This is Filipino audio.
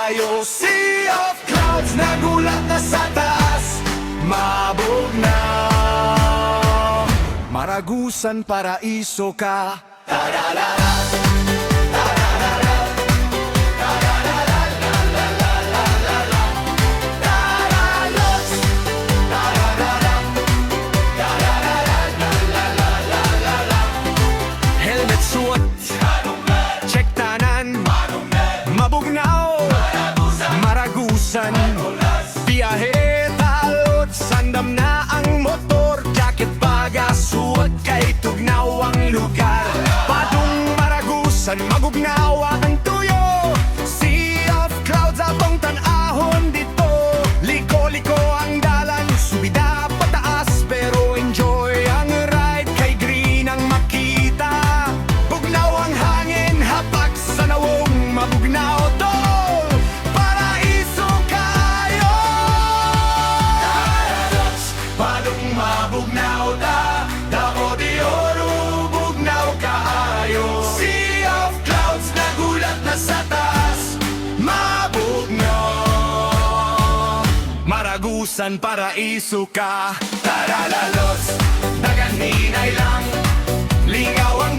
kaayo. Sea of clouds, nagulat na sa taas, mabugnaw. Maragusan, paraiso ka. Tararara. Helmet suot, check tanan, mabugnaw, maragusan, biyahe talot, sandam na ang motor, jacket baga, suot kay tugnaw ang lugar. Padung maragusan, magugnaw ang tuyo. Sea of clouds, atong tan-ahon dito. Liko-liko ang dalan, subida pataas, pero enjoy ang ride, kay green ang makita. Bugnaw ang hangin, hapak sa nawong, mabugnaw tol, paraiso kayo. Tararots, padung mabugnaw ta, damo di oro, bugnaw kaayo. Sea of clouds, nagulat na sa taas, mabugnaw. Maragusan, paraiso ka. Taralalos, dagan hinay lang, lingaw ang